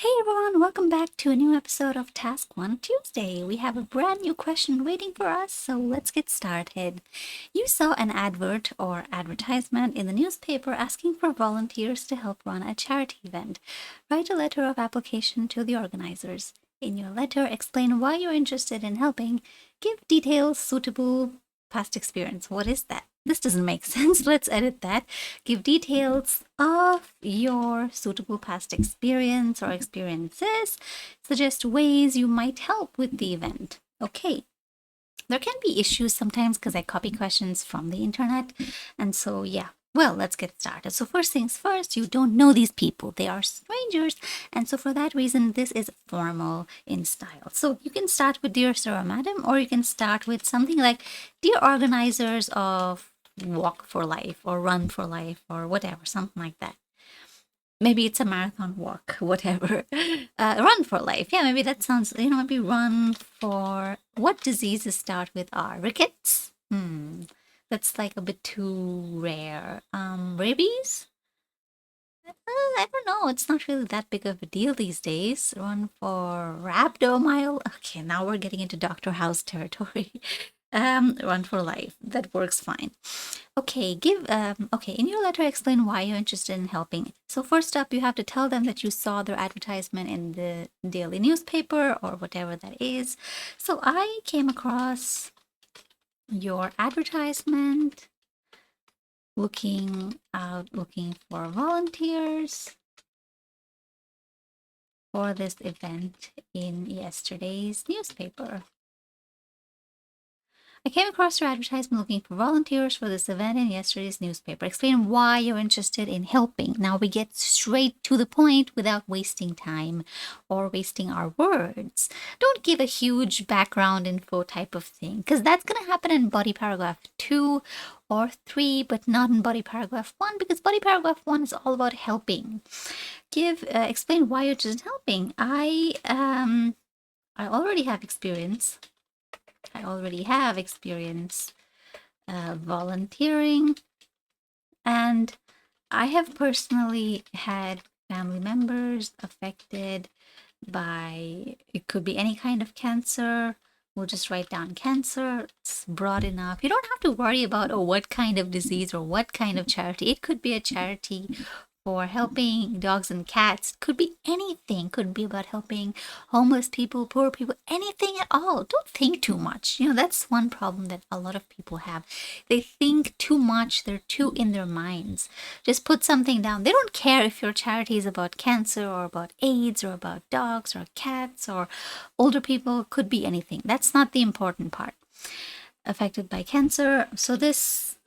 Hey everyone, welcome back to a new episode of Task 1 Tuesday. We have a brand new question waiting for us, so let's get started. You saw an advert or advertisement in the newspaper asking for volunteers to help run a charity event. Write a letter of application to the organizers. In your letter, explain why you're interested in helping. Give details suitable past experience. What is that? This doesn't make sense. Let's edit that. Give details of your suitable past experience or experiences. Suggest ways you might help with the event. Okay. There can be issues sometimes because I copy questions from the internet. And so, yeah. Well, let's get started. So first things first, you don't know these people. They are strangers. And so for that reason, this is formal in style. So you can start with Dear Sir or Madam, or you can start with something like Dear Organizers of Walk for Life or Run for Life or whatever, something like that. Maybe it's a marathon walk, whatever. Run for life. Yeah, maybe that sounds, maybe run for what diseases start with R? Rickets? That's like a bit too rare. Rabies? I don't know. It's not really that big of a deal these days. Run for rhabdomyle. Okay, now we're getting into Dr. House territory. Run for life. That works fine. Okay, in your letter, explain why you're interested in helping. So first up, you have to tell them that you saw their advertisement in the daily newspaper or whatever that is. So I came across your advertisement, looking for volunteers for this event in yesterday's newspaper. I came across your advertisement looking for volunteers for this event in yesterday's newspaper. Explain why you're interested in helping. Now we get straight to the point without wasting time or wasting our words. Don't give a huge background info type of thing, because that's going to happen in body paragraph 2 or 3, but not in body paragraph 1, because body paragraph 1 is all about helping. Explain why you're interested in helping. I already have experience. Volunteering, and I have personally had family members affected by, it could be any kind of cancer. We'll just write down cancer. It's broad enough. You don't have to worry about, oh, what kind of disease or what kind of charity. It could be a charity for helping dogs and cats. Could be anything. Could be about helping homeless people, poor people, anything at all. Don't think too much. That's one problem that a lot of people have. They think too much. They're too in their minds. Just put something down. They don't care if your charity is about cancer or about AIDS or about dogs or cats or older people. Could be anything. That's not the important part. Affected by cancer. So this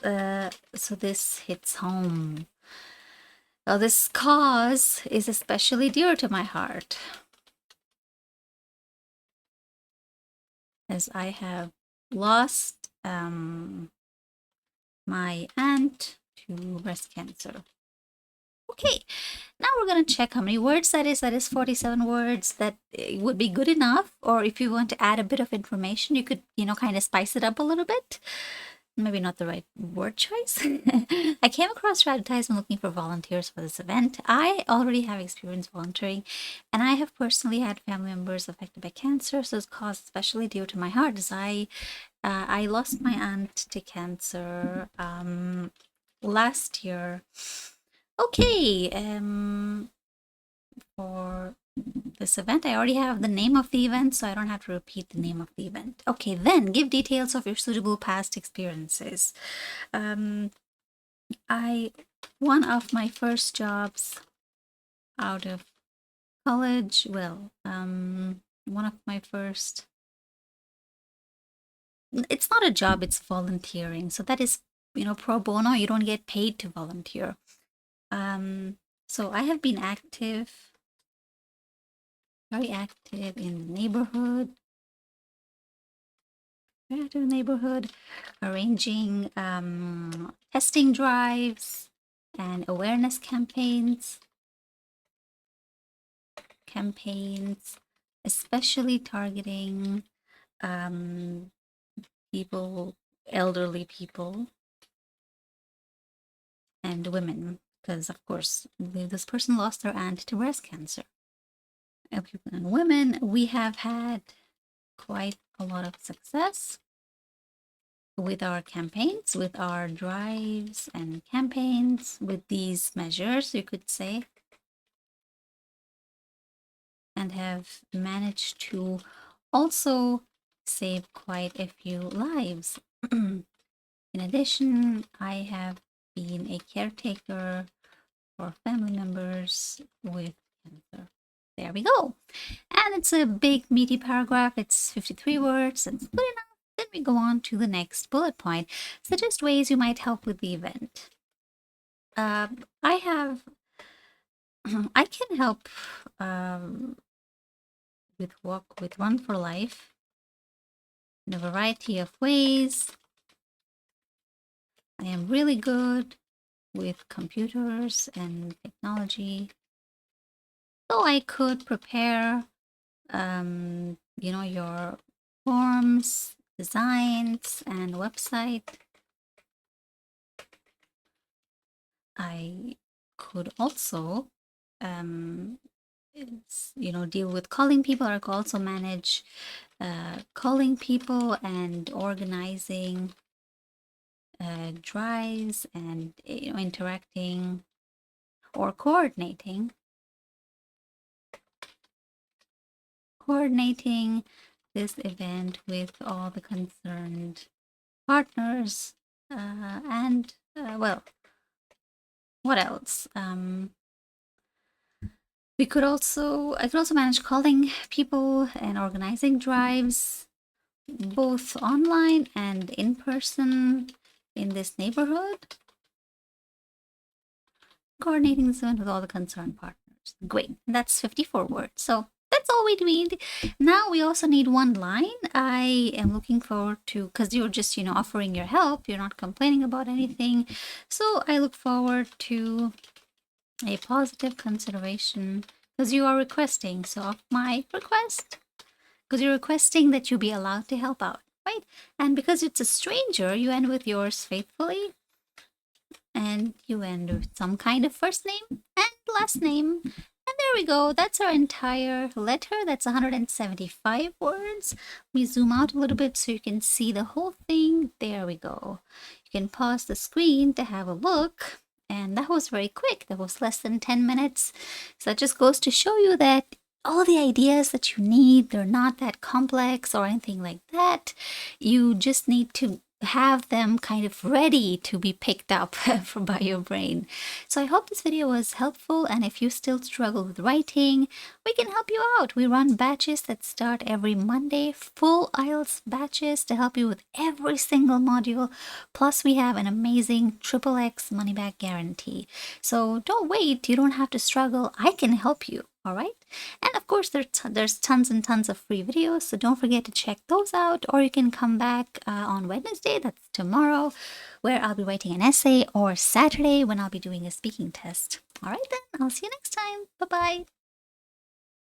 hits home. Well, this cause is especially dear to my heart, as I have lost my aunt to breast cancer. Okay, now we're going to check how many words that is. That is 47 words. That would be good enough. Or if you want to add a bit of information, you could, kind of spice it up a little bit. Maybe not the right word choice. I came across your advertisement looking for volunteers for this event. I already have experience volunteering, and I have personally had family members affected by cancer, so it's caused especially dear to my heart, as I lost my aunt to cancer last year. Okay, for this event, I already have the name of the event, so I don't have to repeat the name of the event. Okay, then give details of your suitable past experiences. One of my first jobs out of college, one of my first, it's not a job, it's volunteering. So that is, pro bono. You don't get paid to volunteer. So I have been very active in the neighborhood. Arranging testing drives and awareness campaigns, especially targeting elderly people and women, because of course this person lost their aunt to breast cancer. people and women, we have had quite a lot of success with our campaigns, with our drives and campaigns, with these measures, you could say, and have managed to also save quite a few lives. In addition, I have been a caretaker for family members with cancer. There we go. And it's a big meaty paragraph. It's 53 words. It's good enough. Then we go on to the next bullet point. Suggest ways you might help with the event. I have, I can help with Walk with Run for Life in a variety of ways. I am really good with computers and technology. So I could prepare, your forms, designs, and website. I could also, deal with calling people, or I could also manage calling people and organizing drives and interacting or coordinating this event with all the concerned partners and well, what else? I could also manage calling people and organizing drives, both online and in person in this neighborhood. Coordinating this event with all the concerned partners. Great. That's 54 words. So that's all we need. Now we also need one line. I am looking forward to, because you're just, offering your help. You're not complaining about anything. So I look forward to a positive consideration, because you are requesting. So of my request, because you're requesting that you be allowed to help out, right? And because it's a stranger, you end with yours faithfully. And you end with some kind of first name and last name. And there we go. That's our entire letter. That's 175 words. We zoom out a little bit so you can see the whole thing. There we go. You can pause the screen to have a look. And that was very quick. That was less than 10 minutes. So that just goes to show you that all the ideas that you need, they're not that complex or anything like that. You just need to have them kind of ready to be picked up by your brain. So I hope this video was helpful, and if you still struggle with writing, we can help you out. We run batches that start every Monday, full IELTS batches to help you with every single module. Plus we have an amazing XXX money back guarantee. So don't wait, you don't have to struggle. I can help you. All right. And of course, there's tons and tons of free videos, so don't forget to check those out. Or you can come back on Wednesday, that's tomorrow, where I'll be writing an essay, or Saturday when I'll be doing a speaking test. All right, then, I'll see you next time. Bye-bye.